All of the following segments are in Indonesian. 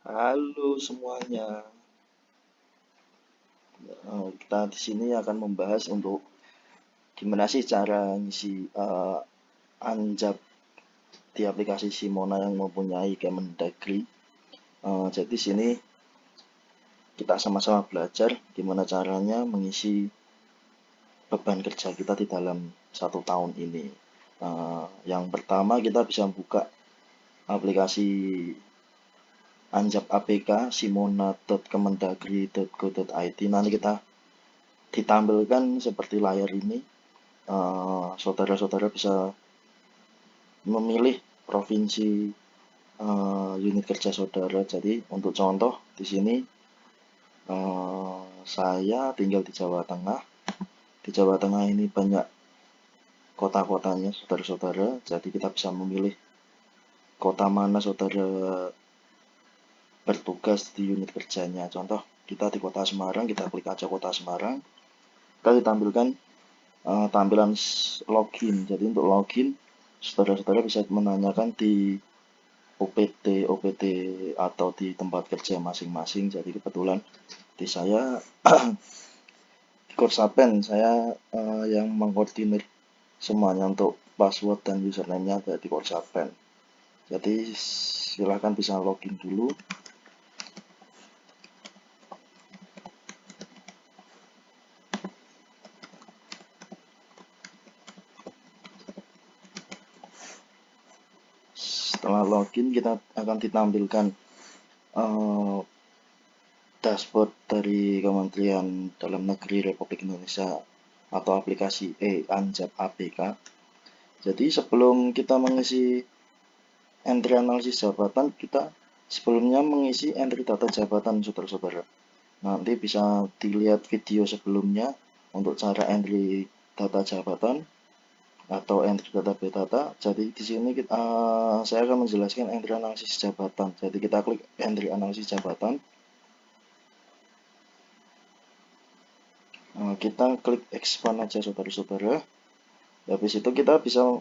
Halo semuanya. Kita di sini akan membahas untuk gimana sih cara ngisi Anjab di aplikasi Simona yang mempunyai Kemendagri. Jadi di sini kita sama-sama belajar gimana caranya mengisi beban kerja kita di dalam 1 tahun ini. Yang pertama kita bisa buka aplikasi Anjab APK simona.kemendagri.go.id. Nanti kita ditampilkan seperti layar ini. Saudara-saudara bisa memilih provinsi unit kerja saudara. Jadi untuk contoh di sini saya tinggal di Jawa Tengah. Di Jawa Tengah ini banyak kota-kotanya saudara-saudara. Jadi kita bisa memilih kota mana saudara bertugas di unit kerjanya. Contoh kita di Kota Semarang, kita klik aja Kota Semarang. Kita ditampilkan tampilan login. Jadi untuk login saudara-saudara bisa menanyakan di OPT atau di tempat kerja masing-masing. Jadi kebetulan di saya di Korsapen saya yang mengkoordinir semuanya untuk password dan username-nya ada di Korsapen. Jadi silahkan bisa login dulu. Setelah login kita akan ditampilkan dashboard dari Kementerian Dalam Negeri Republik Indonesia atau aplikasi Anjab APK. Jadi sebelum kita mengisi entry analisis jabatan, kita sebelumnya mengisi entry data jabatan saudara-saudara. Nanti bisa dilihat video sebelumnya untuk cara entry data jabatan atau entry data data. Jadi di sini saya akan menjelaskan entry analisis jabatan. Jadi kita klik entry analisis jabatan. Kita klik expand aja saudara-saudara. Habis itu kita bisa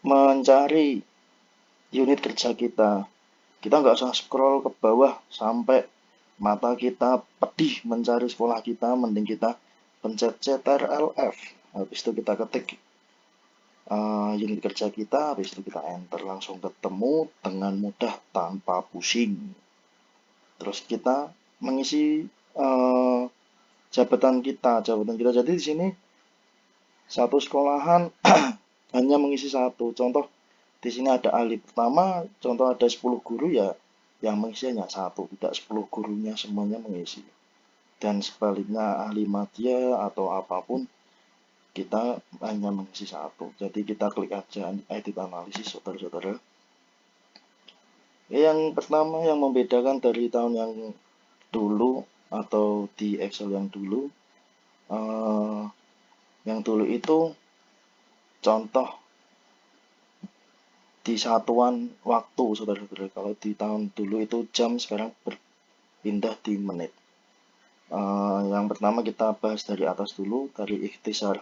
mencari unit kerja kita. Kita nggak usah scroll ke bawah sampai mata kita pedih mencari sekolah kita. Mending kita pencet CTRL-F. Habis itu kita ketik unit kerja kita. Habis itu kita enter, langsung ketemu dengan mudah tanpa pusing. Terus kita mengisi jabatan kita. Jadi di sini satu sekolahan hanya mengisi satu. Contoh di sini ada ahli pertama, contoh ada 10 guru ya, yang mengisi hanya satu, tidak 10 gurunya semuanya mengisi. Dan sebaliknya ahli media atau apapun kita hanya mengisi satu. Jadi kita klik aja edit analisis saudara-saudara. Yang pertama yang membedakan dari tahun yang dulu atau di Excel yang dulu, itu contoh di satuan waktu saudara-saudara. Kalau di tahun dulu itu jam, sekarang berpindah di menit. Yang pertama kita bahas dari atas dulu, dari ikhtisar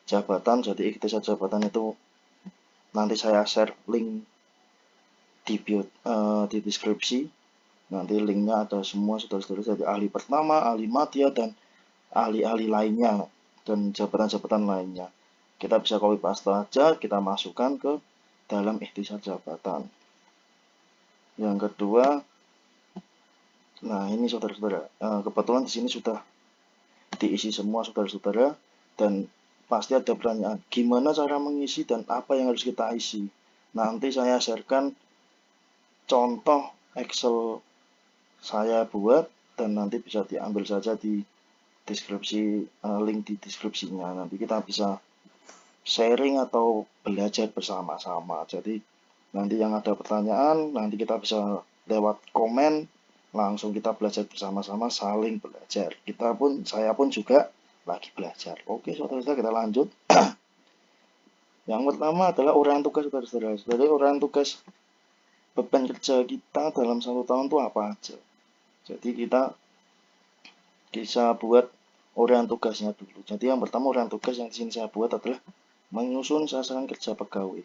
jabatan. Jadi ikhtisar jabatan itu nanti saya share link di bio, di deskripsi. Nanti linknya ada semua saudara-saudara, jadi ahli pertama, ahli media, dan ahli-ahli lainnya dan jabatan-jabatan lainnya. Kita bisa copy paste aja, kita masukkan ke dalam ikhtisar jabatan. Yang kedua, nah ini saudara-saudara, kebetulan di sini sudah diisi semua saudara-saudara, dan pasti ada pertanyaan gimana cara mengisi dan apa yang harus kita isi. Nanti saya sharekan contoh Excel saya buat dan nanti bisa diambil saja di deskripsi, link di deskripsinya. Nanti kita bisa sharing atau belajar bersama-sama. Jadi nanti yang ada pertanyaan, nanti kita bisa lewat komen, langsung kita belajar bersama-sama, saling belajar. Saya pun juga lagi belajar. Oke saudara-saudara, kita lanjut. Yang pertama adalah uraian tugas saudara-saudara. Jadi uraian tugas beban kerja kita dalam 1 tahun itu apa aja. Jadi kita bisa buat uraian tugasnya dulu. Jadi yang pertama uraian tugas yang di sini saya buat adalah menyusun sasaran kerja pegawai.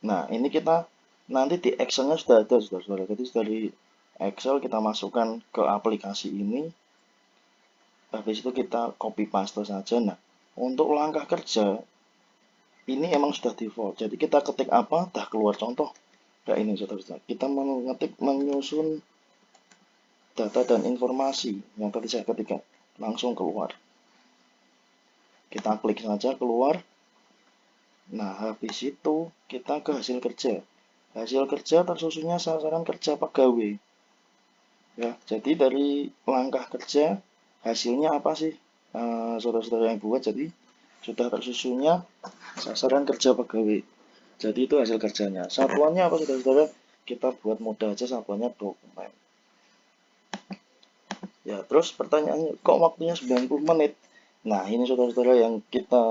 Nah, ini kita nanti di Excel-nya sudah ada saudara-saudara. Jadi dari Excel, kita masukkan ke aplikasi ini, habis itu kita copy paste saja. Nah, untuk langkah kerja ini emang sudah default, jadi kita ketik apa, dah keluar. Contoh kayak ini, saudara-saudara, kita mengetik menyusun data dan informasi yang tadi saya ketikkan, langsung keluar. Kita klik saja keluar. Nah, habis itu kita ke hasil kerja. Hasil kerja tersusunnya sasaran kerja pegawai. Ya, jadi dari langkah kerja hasilnya apa sih, saudara-saudara yang buat? Jadi sudah tersusunnya sasaran kerja pegawai. Jadi itu hasil kerjanya. Satuannya apa, saudara-saudara? Kita buat mudah aja, satuannya dokumen. Ya, terus pertanyaannya, kok waktunya 90 menit? Nah, ini saudara-saudara yang kita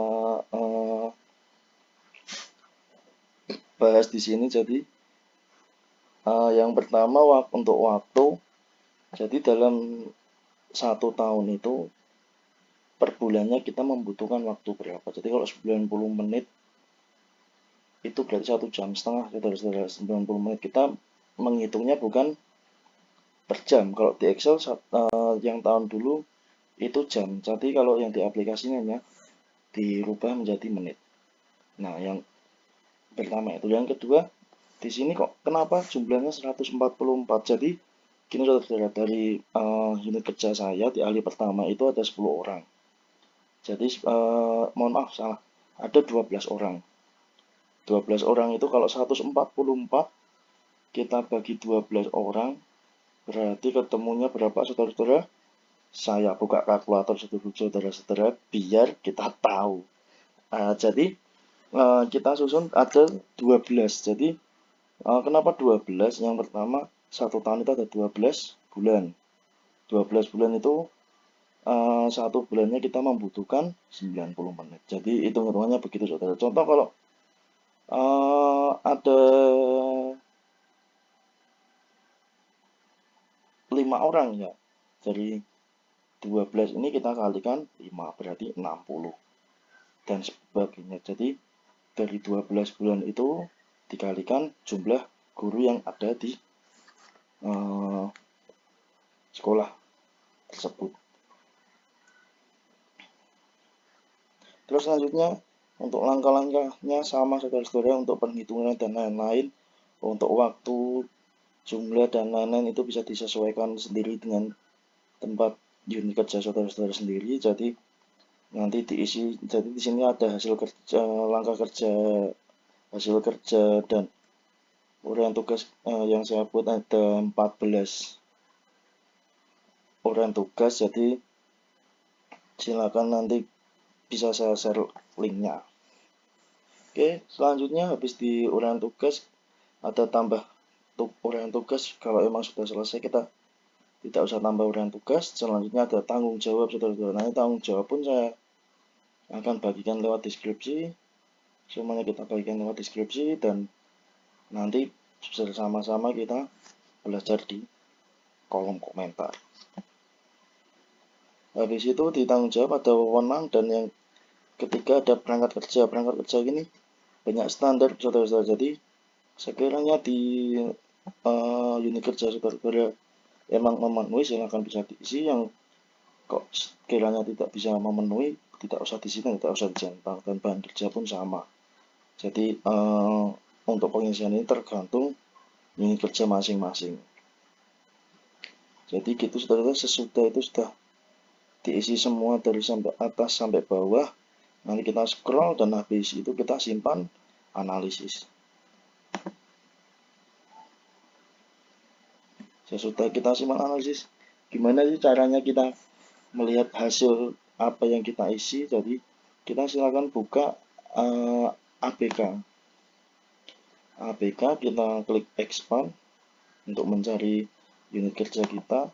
bahas di sini. Jadi yang pertama untuk waktu. Jadi dalam 1 tahun itu per bulannya kita membutuhkan waktu berapa? Jadi kalau 90 menit itu berarti 1,5 jam, saudara-saudara. 90 menit kita menghitungnya bukan per jam. Kalau di Excel yang tahun dulu itu jam. Jadi kalau yang di aplikasinya dirubah menjadi menit. Nah, yang pertama itu. Yang kedua, di sini kok kenapa jumlahnya 144? Jadi gini, saudara-saudara, dari unit kerja saya di ahli pertama itu ada 10 orang. Jadi mohon maaf, salah, ada 12 orang. 12 orang itu kalau 144 kita bagi 12 orang, berarti ketemunya berapa, saudara-saudara? Saya buka kalkulator dulu, saudara-saudara, biar kita tahu. Jadi kita susun ada 12. Jadi kenapa 12? Yang pertama, 1 tahun itu ada 12 bulan. 12 bulan itu 1 bulannya kita membutuhkan 90 menit. Jadi hitung-hitungannya begitu, saudara. Contoh kalau ada 5 orang ya, dari 12 ini kita kalikan 5, berarti 60 dan sebagainya. Jadi dari 12 bulan itu dikalikan jumlah guru yang ada di sekolah tersebut. Terus selanjutnya untuk langkah-langkahnya sama, saudara-saudara, untuk penghitungan dan lain-lain. Untuk waktu, jumlah, dan lain-lain itu bisa disesuaikan sendiri dengan tempat unit kerja saudara-saudara sendiri. Jadi nanti diisi. Jadi di sini ada hasil kerja, langkah kerja, hasil kerja, dan uraian tugas yang saya buat ada 14 uraian tugas. Jadi silakan nanti bisa saya share linknya. Oke, selanjutnya habis di uraian tugas ada tambah uraian tugas. Kalau emang sudah selesai kita tidak usah tambah uraian tugas. Selanjutnya ada tanggung jawab, saudara-saudara. Nanti tanggung jawab pun saya akan bagikan lewat deskripsi. Semuanya kita bagikan lewat deskripsi dan nanti bersama-sama kita belajar di kolom komentar. Habis itu di tanggung jawab ada wewenang, dan yang ketiga ada perangkat kerja. Perangkat kerja ini banyak standar, saudara-saudara. Jadi sekiranya di unit kerja saudara-saudara emang memenuhi, silahkan bisa diisi. Yang kok sekiranya tidak bisa memenuhi, tidak usah diisi, tidak usah dijantang, dan bahan kerja pun sama. Jadi untuk pengisian ini tergantung unit kerja masing-masing. Jadi gitu, saudara-saudara. Sesudah itu sudah diisi semua dari sampai atas sampai bawah. Nanti kita scroll dan habis itu kita simpan analisis. Sesudah kita simpan analisis, gimana sih caranya kita melihat hasil apa yang kita isi? Jadi kita silakan buka ABK. ABK kita klik expand untuk mencari unit kerja kita.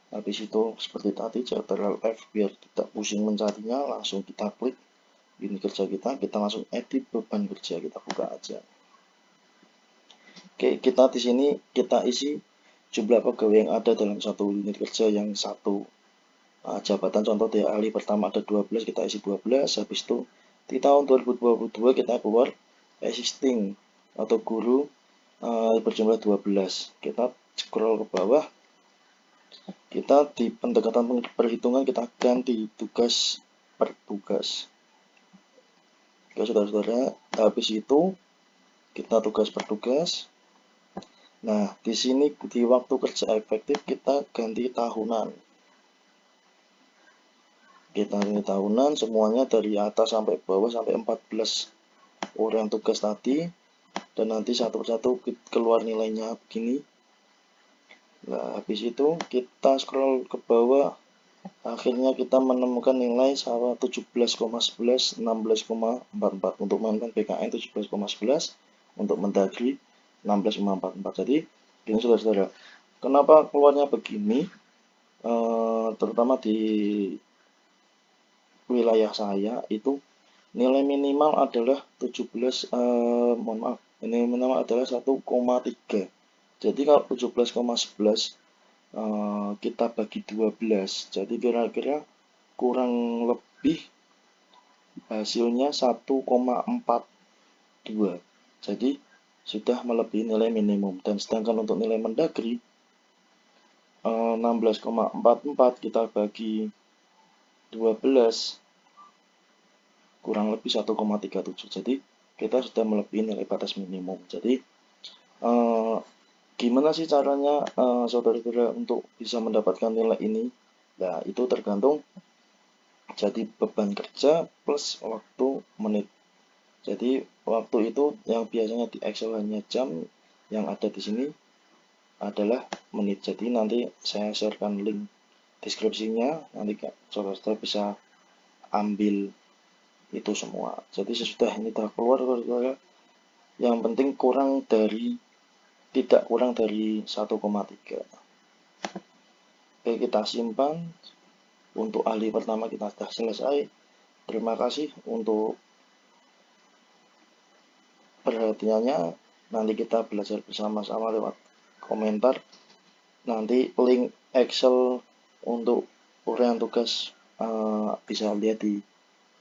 Habis itu seperti tadi, Ctrl F biar tidak pusing mencarinya, langsung kita klik unit kerja kita langsung edit beban kerja, kita buka aja. Oke, kita di sini kita isi jumlah pegawai yang ada dalam satu unit kerja yang satu jabatan. Contoh di ahli pertama ada 12, kita isi 12. Habis itu di tahun 2022 kita keluar existing atau guru berjumlah 12. Kita scroll ke bawah, kita di pendekatan perhitungan kita ganti tugas per tugas. Oke saudara-saudara, habis itu kita tugas per tugas. Nah, di sini di waktu kerja efektif kita ganti tahunan. Kita ganti tahunan semuanya dari atas sampai bawah sampai 14 orang tugas tadi, dan nanti satu persatu keluar nilainya begini. Nah, habis itu kita scroll ke bawah, akhirnya kita menemukan nilai 17,11, 16,44 untuk menggunakan PKN 17,11, untuk Mendagri 16,44. Jadi ini saudara-saudara, kenapa keluarnya begini? Terutama di wilayah saya itu nilai minimal adalah 17, mohon maaf, ini minimal adalah 1,3. Jadi kalau 17,11 kita bagi 12, jadi kira-kira kurang lebih hasilnya 1,42. Jadi sudah melebihi nilai minimum. Dan sedangkan untuk nilai Mendagri 16,44 kita bagi 12 kurang lebih 1,37. Jadi kita sudah melebihi nilai batas minimum. Jadi gimana sih caranya saudara-saudara untuk bisa mendapatkan nilai ini? Nah, itu tergantung jadi beban kerja plus waktu menit. Jadi waktu itu yang biasanya di Excel hanya jam, yang ada di sini adalah menit. Jadi nanti saya sharekan link deskripsinya, nanti saudara-saudara bisa ambil itu semua. Jadi sesudah ini telah keluar saudara, yang penting tidak kurang dari 1,3. Oke, kita simpan. Untuk ahli pertama kita sudah selesai. Terima kasih untuk perhatiannya. Nanti kita belajar bersama-sama lewat komentar. Nanti link Excel untuk uraian tugas bisa lihat di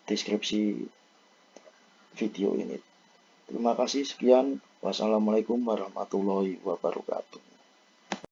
deskripsi video ini. Terima kasih, sekian. Wassalamualaikum warahmatullahi wabarakatuh.